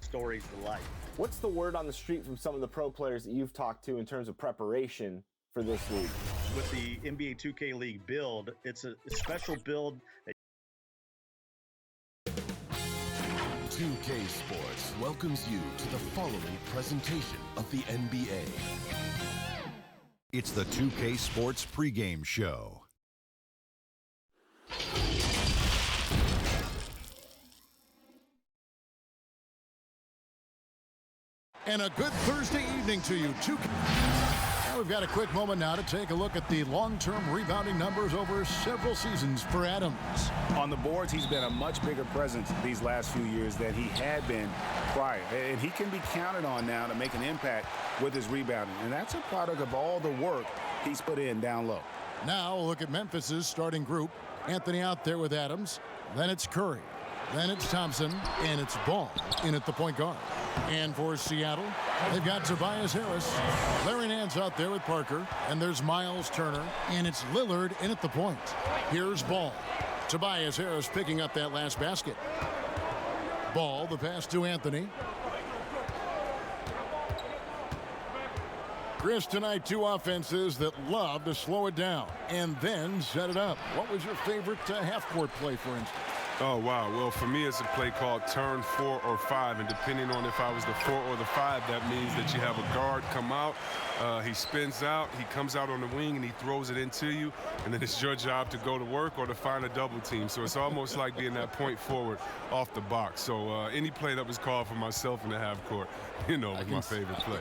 Stories to life. What's the word on the street from some of the pro players that you've talked to in terms of preparation for this league? With the NBA 2K League build, it's a special build. 2K Sports welcomes you to the following presentation of the NBA. It's the 2K Sports pregame show. And a good Thursday evening to you. Now we've got a quick moment now to take a look at the long-term rebounding numbers over several seasons for Adams. On the boards, he's been a much bigger presence these last few years than he had been prior. And he can be counted on now to make an impact with his rebounding. And that's a product of all the work he's put in down low. Now look at Memphis's starting group. Anthony out there with Adams. Then it's Curry. Then it's Thompson. And it's Ball in at the point guard. And for Seattle, they've got Tobias Harris. Larry Nance out there with Parker. And there's Miles Turner. And it's Lillard in at the point. Here's Ball. Tobias Harris picking up that last basket. Ball, the pass to Anthony. Chris, tonight, two offenses that love to slow it down and then set it up. What was your favorite half-court play, for instance? Oh, wow. Well, for me, it's a play called turn 4 or 5. And depending on if I was the 4 or the 5, that means that you have a guard come out. He spins out. He comes out on the wing, and he throws it into you. And then it's your job to go to work or to find a double team. So it's almost like being that point forward off the box. So any play that was called for myself in the half court, was my favorite play.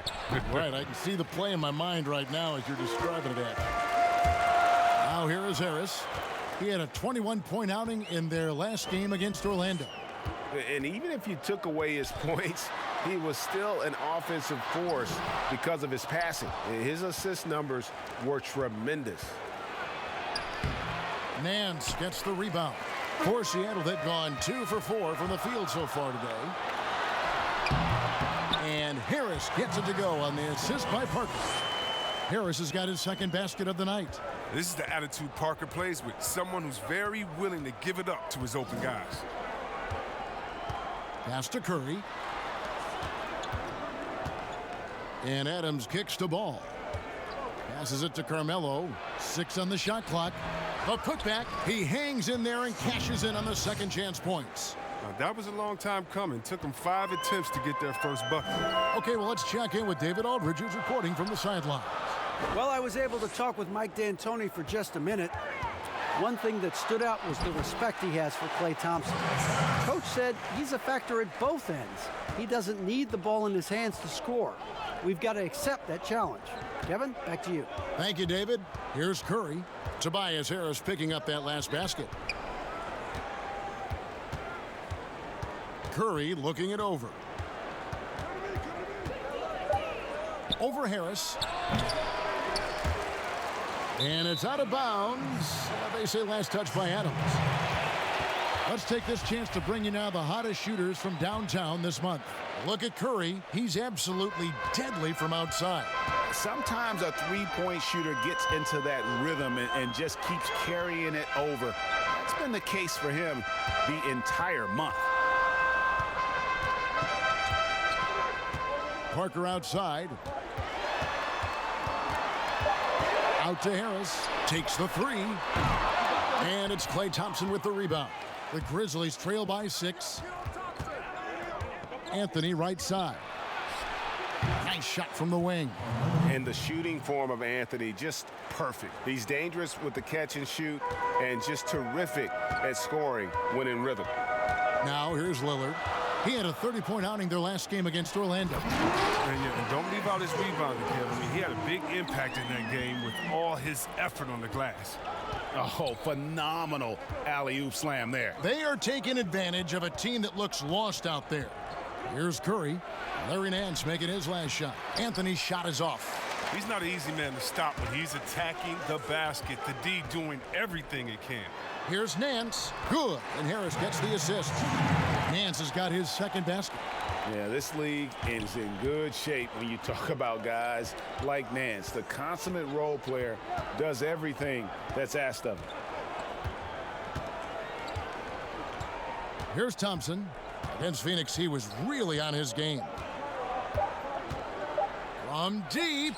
Right. I can see the play in my mind right now as you're describing it. Now here is Harris. He had a 21-point outing in their last game against Orlando. And even if you took away his points, he was still an offensive force because of his passing. His assist numbers were tremendous. Nance gets the rebound. For Seattle, they've gone 2 for 4 from the field so far today. And Harris gets it to go on the assist by Parker. Harris has got his second basket of the night. This is the attitude Parker plays with, someone who's very willing to give it up to his open guys. Pass to Curry. And Adams kicks the ball. Passes it to Carmelo. 6 on the shot clock. A putback. He hangs in there and cashes in on the second chance points. Now, that was a long time coming. Took him 5 attempts to get their first bucket. Okay, well, let's check in with David Aldridge, who's reporting from the sideline. Well, I was able to talk with Mike D'Antoni for just a minute. One thing that stood out was the respect he has for Klay Thompson. Coach said he's a factor at both ends. He doesn't need the ball in his hands to score. We've got to accept that challenge. Kevin, back to you. Thank you, David. Here's Curry. Tobias Harris picking up that last basket. Curry looking it over. Over Harris. And it's out of bounds. They say last touch by Adams. Let's take this chance to bring you now the hottest shooters from downtown this month. Look at Curry. He's absolutely deadly from outside. Sometimes a three-point shooter gets into that rhythm and just keeps carrying it over. That's been the case for him the entire month. Parker outside. Out to Harris. Takes the 3. And it's Klay Thompson with the rebound. The Grizzlies trail by 6. Anthony right side. Nice shot from the wing. And the shooting form of Anthony, just perfect. He's dangerous with the catch and shoot and just terrific at scoring when in rhythm. Now here's Lillard. He had a 30-point outing their last game against Orlando. And don't leave out his rebounding, Kevin. I mean, he had a big impact in that game with all his effort on the glass. Oh, phenomenal alley-oop slam there. They are taking advantage of a team that looks lost out there. Here's Curry. Larry Nance making his last shot. Anthony's shot is off. He's not an easy man to stop when he's attacking the basket. The D doing everything it can. Here's Nance. Good. And Harris gets the assist. Nance has got his second basket. Yeah, this league is in good shape when you talk about guys like Nance. The consummate role player does everything that's asked of him. Here's Thompson. Against Phoenix, he was really on his game. From deep.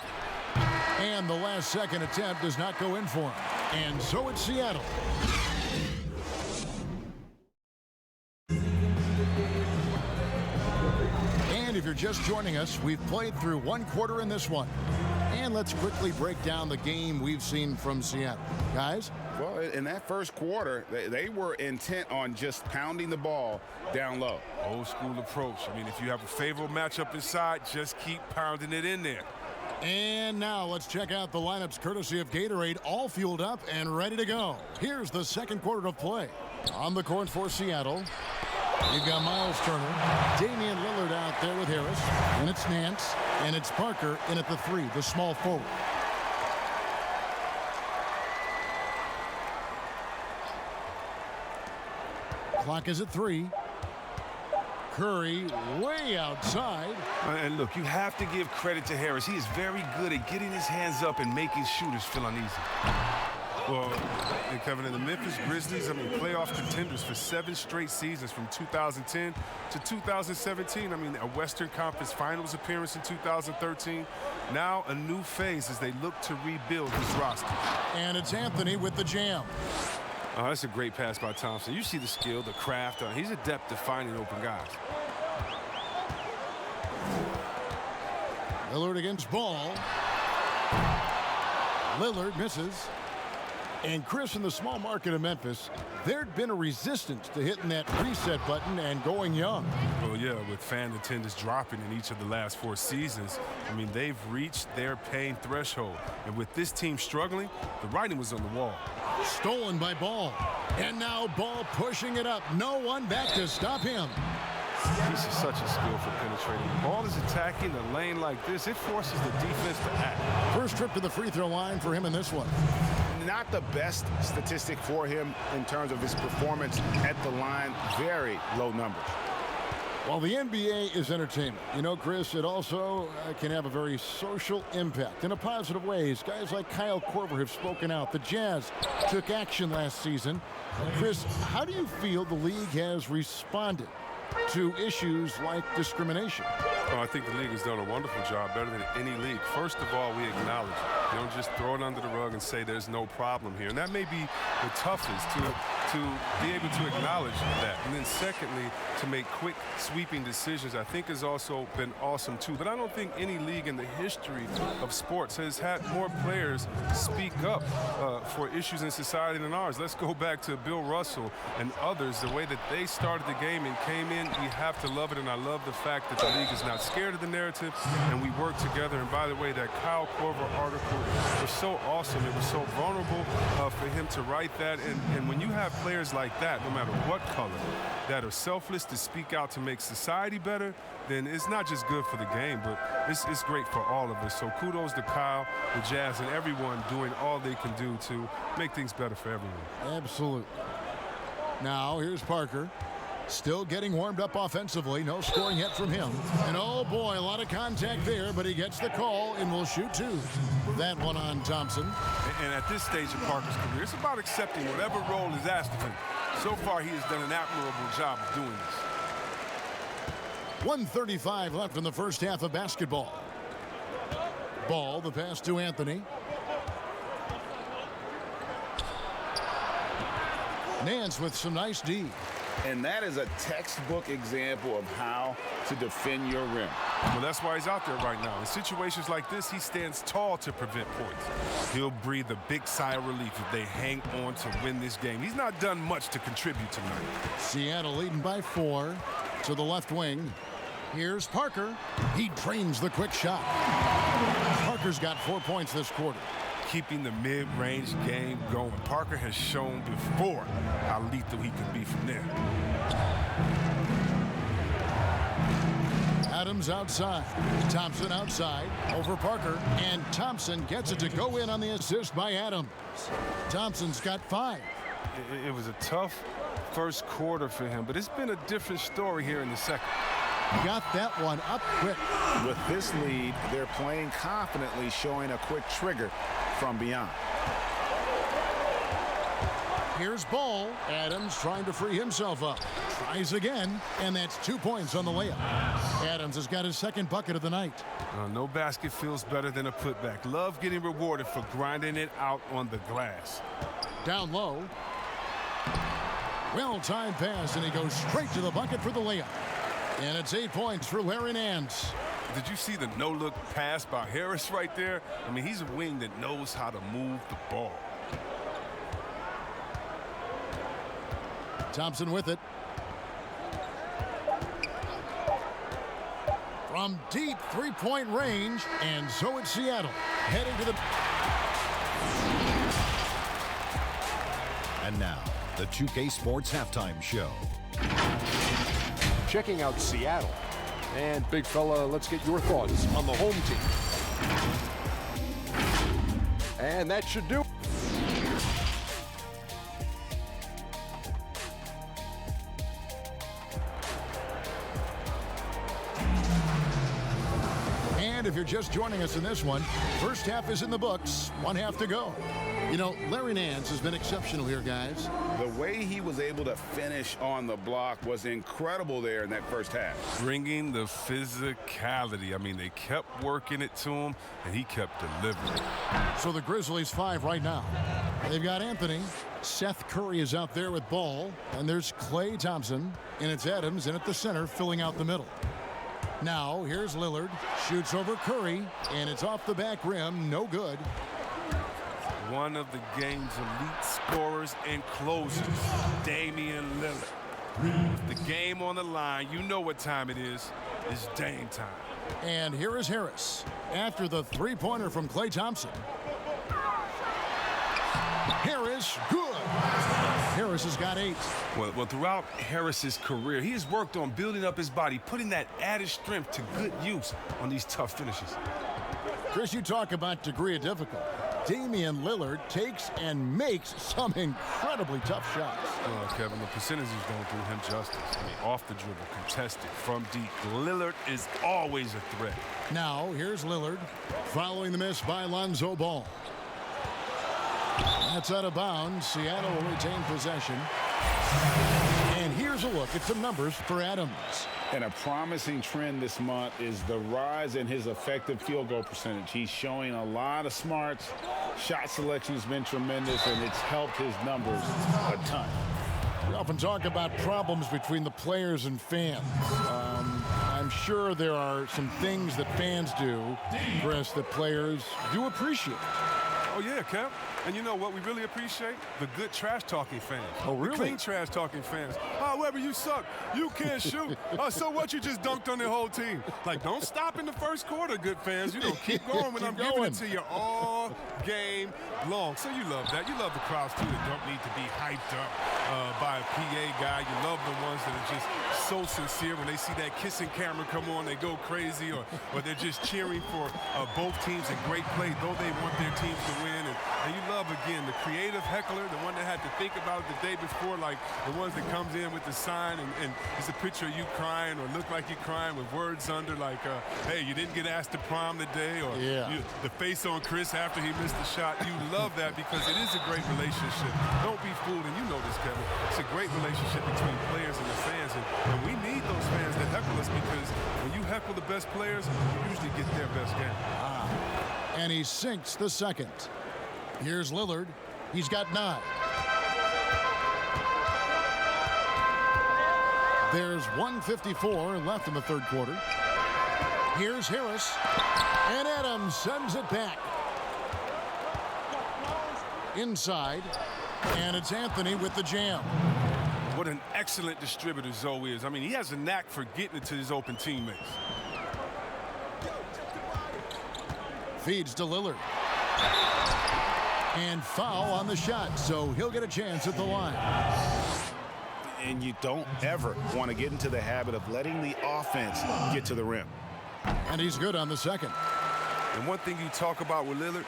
And the last second attempt does not go in for him. And so it's Seattle. And if you're just joining us, we've played through one quarter in this one. And let's quickly break down the game we've seen from Seattle. Guys? Well, in that first quarter, they were intent on just pounding the ball down low. Old school approach. I mean, if you have a favorable matchup inside, just keep pounding it in there. And now let's check out the lineups courtesy of Gatorade, all fueled up and ready to go. Here's the second quarter of play. On the court for Seattle, you've got Miles Turner, Damian Lillard out there with Harris, and it's Nance, and it's Parker in at the 3, the small forward. Clock is at 3. Curry way outside. And look, you have to give credit to Harris. He is very good at getting his hands up and making shooters feel uneasy. Well, and Kevin, in the Memphis Grizzlies, I mean, playoff contenders for 7 straight seasons from 2010 to 2017. I mean, a Western Conference Finals appearance in 2013. Now a new phase as they look to rebuild this roster. And it's Anthony with the jam. Oh, that's a great pass by Thompson. You see the skill, the craft. He's adept at finding open guys. Lillard against Ball. Lillard misses. And Chris, in the small market of Memphis, there'd been a resistance to hitting that reset button and going young. Well, yeah, with fan attendance dropping in each of the last 4 seasons, I mean, they've reached their pain threshold. And with this team struggling, the writing was on the wall. Stolen by Ball. And now Ball pushing it up. No one back to stop him. He's just such a skillful penetrating. The ball is attacking the lane like this. It forces the defense to act. First trip to the free throw line for him in this one. Not the best statistic for him in terms of his performance at the line. Very low numbers. While the NBA is entertainment, you know, Chris, it also can have a very social impact in a positive ways. Guys like Kyle Korver have spoken out. The Jazz took action last season. Chris, how do you feel the league has responded to issues like discrimination? Oh, I think the league has done a wonderful job, better than any league. First of all, we acknowledge it. You don't just throw it under the rug and say there's no problem here. And that may be the toughest to be able to acknowledge that. And then secondly, to make quick sweeping decisions, I think has also been awesome too. But I don't think any league in the history of sports has had more players speak up for issues in society than ours. Let's go back to Bill Russell and others, the way that they started the game and came in. We have to love it, and I love the fact that the league is not scared of the narrative, and we work together. And by the way, that Kyle Korver article was so awesome. It was so vulnerable for him to write that. And when you have players like that, no matter what color, that are selfless to speak out to make society better, then it's not just good for the game, but it's great for all of us. So kudos to Kyle, the Jazz, and everyone doing all they can do to make things better for everyone. Absolutely. Now, here's Parker. Still getting warmed up offensively. No scoring yet from him. And oh boy, a lot of contact there, but he gets the call and will shoot 2. That one on Thompson. And at this stage of Parker's career, it's about accepting whatever role is asked of him. So far, he has done an admirable job of doing this. 1:35 left in the first half of basketball. Ball, the pass to Anthony. Nance with some nice D. And that is a textbook example of how to defend your rim. Well, that's why he's out there right now. In situations like this, he stands tall to prevent points. He'll breathe a big sigh of relief if they hang on to win this game. He's not done much to contribute tonight. Seattle leading by 4 to the left wing. Here's Parker. He trains the quick shot. Parker's got 4 points this quarter. Keeping the mid-range game going. Parker has shown before how lethal he can be from there. Adams outside. Thompson outside. Over Parker. And Thompson gets it to go in on the assist by Adams. Thompson's got 5. It was a tough first quarter for him, but it's been a different story here in the second. Got that one up quick. With this lead, they're playing confidently, showing a quick trigger from beyond. Here's Ball. Adams trying to free himself up. Tries again, and that's 2 points on the layup. Adams has got his second bucket of the night. No basket feels better than a putback. Love getting rewarded for grinding it out on the glass. Down low. Well-timed pass, and he goes straight to the bucket for the layup. And it's 8 points for Larry Nance. Did you see the no-look pass by Harris right there? I mean, he's a wing that knows how to move the ball. Thompson with it. From deep three-point range, and so it's Seattle heading to the... And now, the 2K Sports Halftime Show. Checking out Seattle. And big fella, let's get your thoughts on the home team. And that should do it. And if you're just joining us in this one, first half is in the books, 1 half to go. You know, Larry Nance has been exceptional here, guys. The way he was able to finish on the block was incredible there in that first half. Bringing the physicality. I mean, they kept working it to him, and he kept delivering. So the Grizzlies 5 right now. They've got Anthony. Seth Curry is out there with Ball. And there's Klay Thompson. And it's Adams in at the center, filling out the middle. Now, here's Lillard. Shoots over Curry. And it's off the back rim. No good. One of the game's elite scorers and closers, Damian Lillard. With the game on the line, you know what time it is. It's Dame time. And here is Harris after the three-pointer from Klay Thompson. Harris, good. Harris has got 8. Well, throughout Harris's career, he has worked on building up his body, putting that added strength to good use on these tough finishes. Chris, you talk about degree of difficulty. Damian Lillard takes and makes some incredibly tough shots. Kevin, the percentages don't do him justice. I mean, off the dribble, contested, from deep. Lillard is always a threat. Now, here's Lillard following the miss by Lonzo Ball. That's out of bounds. Seattle will retain possession. And here's a look at some numbers for Adams. And a promising trend this month is the rise in his effective field goal percentage. He's showing a lot of smarts. Shot selection has been tremendous, and it's helped his numbers a ton. We often talk about problems between the players and fans. I'm sure there are some things that fans do, Chris, that players do appreciate. Oh, yeah, Kev. And you know what we really appreciate? The good trash-talking fans. Oh, really? The clean trash-talking fans. However, you suck. You can't shoot. So what? You just dunked on the whole team. Like, don't stop in the first quarter, good fans. You know, keep going when I'm giving it to you all game long. So you love that. You love the crowds, too, that don't need to be hyped up by a PA guy. You love the ones that are just so sincere. When they see that kissing camera come on, they go crazy, or they're just cheering for both teams in great play, though they want their teams to win. And you love, again, the creative heckler, the one that had to think about it the day before, like the ones that comes in with the sign and it's a picture of you crying or look like you're crying with words under like, hey, you didn't get asked to prom today, or the face on Chris after he missed the shot. You love that because it is a great relationship. Don't be fooled, and you know this, Kevin. It's a great relationship between players and the fans, and we need those fans to heckle us because when you heckle the best players, you usually get their best game. And he sinks the second. Here's Lillard. He's got 9. There's 1:54 left in the third quarter. Here's Harris. And Adams sends it back. Inside. And it's Anthony with the jam. What an excellent distributor Zoe is. I mean, he has a knack for getting it to his open teammates. Feeds to Lillard. And foul on the shot, so he'll get a chance at the line. And you don't ever want to get into the habit of letting the offense get to the rim. And he's good on the second. And one thing you talk about with Lillard,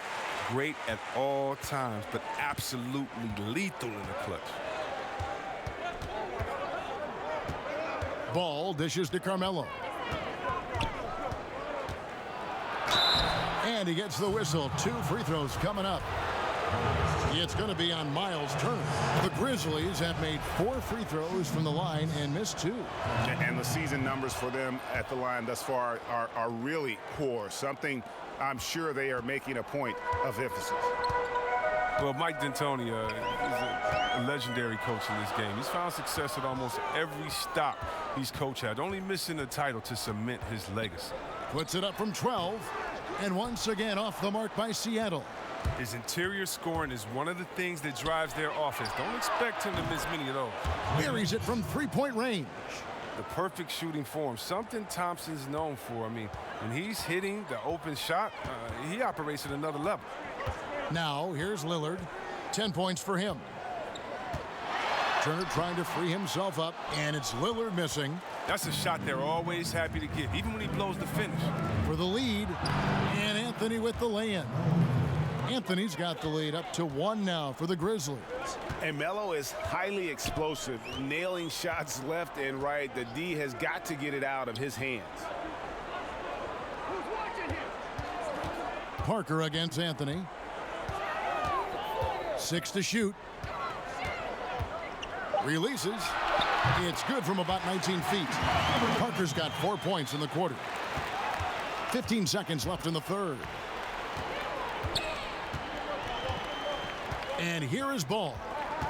great at all times, but absolutely lethal in the clutch. Ball dishes to Carmelo. And he gets the whistle. 2 free throws coming up. It's going to be on Miles Turner. The Grizzlies have made 4 free throws from the line and missed 2. And the season numbers for them at the line thus far are really poor. Something I'm sure they are making a point of emphasis. Well, Mike D'Antoni is a legendary coach in this game. He's found success at almost every stop he's coached at, only missing the title to cement his legacy. Puts it up from 12, and once again off the mark by Seattle. His interior scoring is one of the things that drives their offense. Don't expect him to miss many of those. Buries it from 3-point range. The perfect shooting form, something Thompson's known for. I mean, when he's hitting the open shot, he operates at another level. Now, here's Lillard. 10 points for him. Turner trying to free himself up, and it's Lillard missing. That's a shot they're always happy to get, even when he blows the finish. For the lead, and Anthony with the lay-in. Anthony's got the lead up to 1 now for the Grizzlies. And Melo is highly explosive, nailing shots left and right. The D has got to get it out of his hands. Parker against Anthony. 6 to shoot. Releases. It's good from about 19 feet. Parker's got 4 points in the quarter. 15 seconds left in the third. And here is Ball.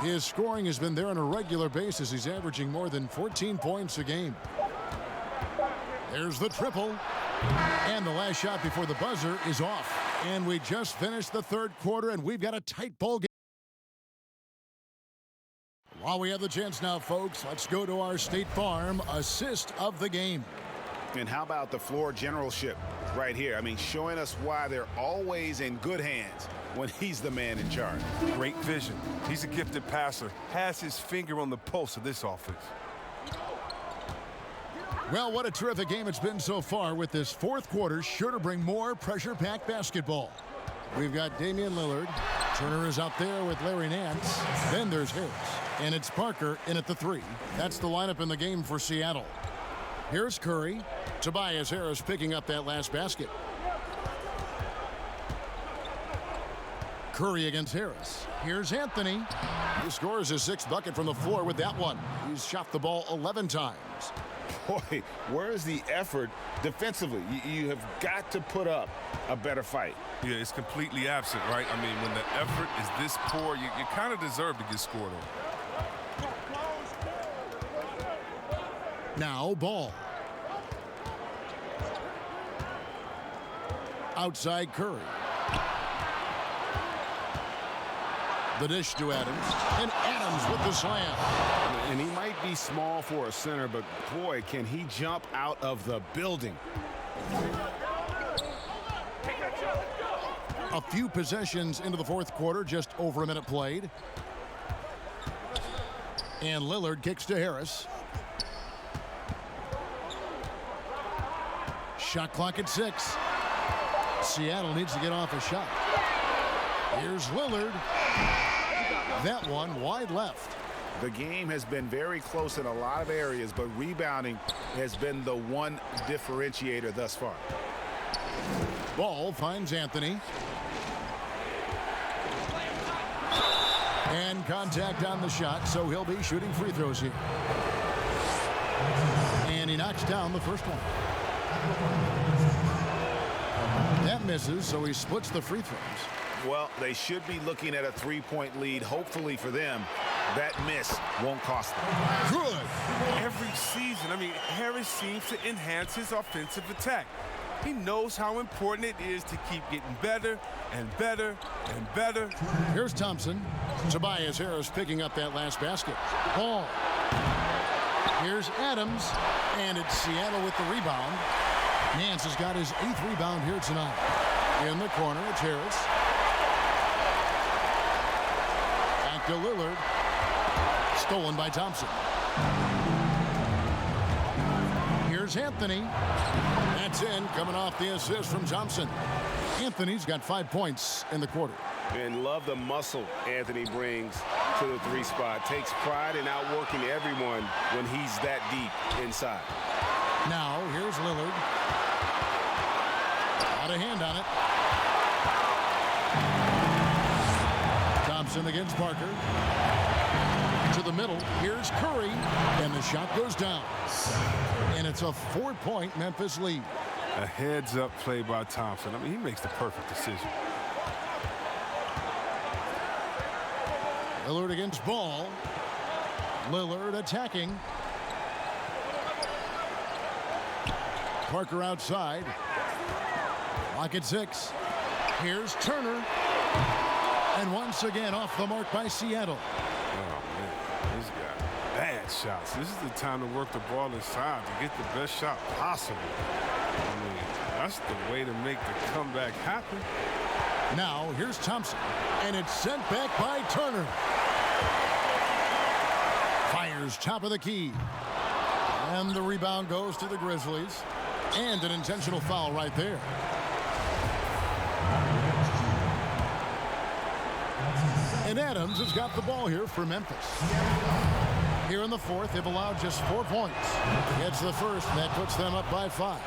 His scoring has been there on a regular basis. He's averaging more than 14 points a game. There's the triple. And the last shot before the buzzer is off. And we just finished the third quarter, and we've got a tight ball game. While we have the chance now, folks, let's go to our State Farm assist of the game. And how about the floor generalship right here? I mean, showing us why they're always in good hands when he's the man in charge. Great vision. He's a gifted passer. Has his finger on the pulse of this offense. Well, what a terrific game it's been so far, with this fourth quarter sure to bring more pressure-packed basketball. We've got Damian Lillard. Turner is out there with Larry Nance. Then there's Harris. And it's Parker in at the 3. That's the lineup in the game for Seattle. Here's Curry. Tobias Harris picking up that last basket. Curry against Harris. Here's Anthony. He scores his 6th bucket from the floor with that one. He's shot the ball 11 times. Boy, where's the effort defensively? You have got to put up a better fight. Yeah, it's completely absent, right? I mean, when the effort is this poor, you kind of deserve to get scored on. Now Ball. Outside Curry. The dish to Adams. And Adams with the slam. And he might be small for a center, but boy, can he jump out of the building. A few possessions into the fourth quarter, just over a minute played. And Lillard kicks to Harris. Shot clock at 6. Seattle needs to get off a shot. Here's Lillard. That one wide left. The game has been very close in a lot of areas, but rebounding has been the one differentiator thus far. Ball finds Anthony. And contact on the shot, so he'll be shooting free throws here. And he knocks down the first one. That misses, so he splits the free throws. Well, they should be looking at a 3-point lead. Hopefully for them, that miss won't cost them. Good. Every season, I mean, Harris seems to enhance his offensive attack. He knows how important it is to keep getting better and better and better. Here's Thompson. Tobias Harris picking up that last basket. Ball. Here's Adams. And it's Seattle with the rebound. Nance has got his 8th rebound here tonight. In the corner, it's Harris. Back to Lillard. Stolen by Thompson. Here's Anthony. That's in, coming off the assist from Thompson. Anthony's got 5 points in the quarter. And love the muscle Anthony brings to the 3 spot. Takes pride in outworking everyone when he's that deep inside. Now, here's Lillard. Got a hand on it. Thompson against Parker. To the middle. Here's Curry. And the shot goes down. And it's a 4-point Memphis lead. A heads-up play by Thompson. I mean, he makes the perfect decision. Lillard against Ball. Lillard attacking. Parker outside. Lock at 6. Here's Turner. And once again off the mark by Seattle. Oh, man. This guy. Bad shots. This is the time to work the ball inside to get the best shot possible. I mean, that's the way to make the comeback happen. Now, here's Thompson. And it's sent back by Turner. Fires top of the key. And the rebound goes to the Grizzlies. And an intentional foul right there. And Adams has got the ball here for Memphis. Here in the fourth, they've allowed just 4 points. Gets the first, and that puts them up by 5.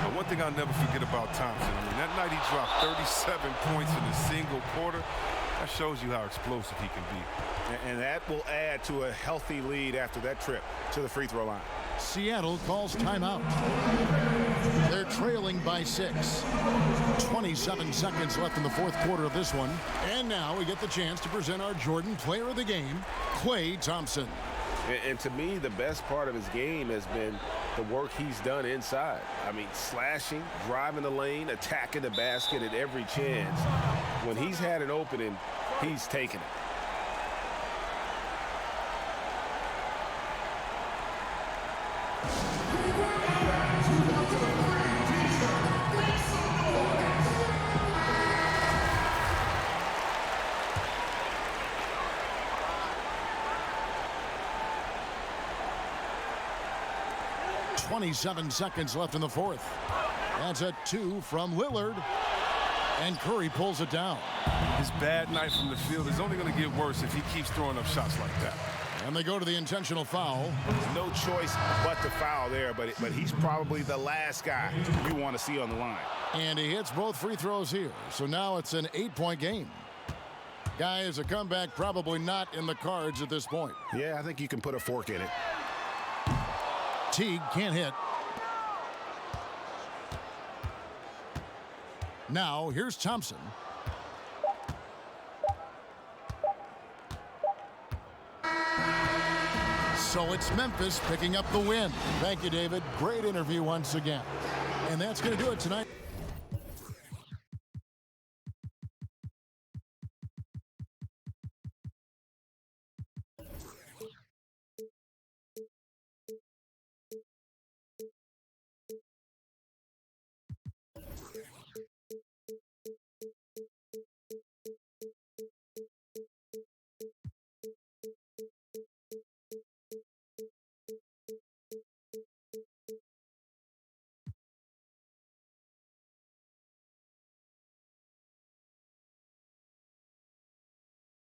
But one thing I'll never forget about Thompson, I mean, that night he dropped 37 points in a single quarter. That shows you how explosive he can be. And that will add to a healthy lead after that trip to the free throw line. Seattle calls timeout. They're trailing by 6. 27 seconds left in the fourth quarter of this one. And now we get the chance to present our Jordan Player of the Game, Klay Thompson. And to me, the best part of his game has been the work he's done inside. I mean, slashing, driving the lane, attacking the basket at every chance. When he's had an opening, he's taken it. .27 seconds left in the fourth. That's a 2 from Lillard. And Curry pulls it down. His bad night from the field is only going to get worse if he keeps throwing up shots like that. And they go to the intentional foul. No choice but to foul there, but he's probably the last guy you want to see on the line. And he hits both free throws here. So now it's an 8-point game. Guys, a comeback probably not in the cards at this point. Yeah, I think you can put a fork in it. Teague can't hit. Now, here's Thompson. So it's Memphis picking up the win. Thank you, David. Great interview once again. And that's going to do it tonight.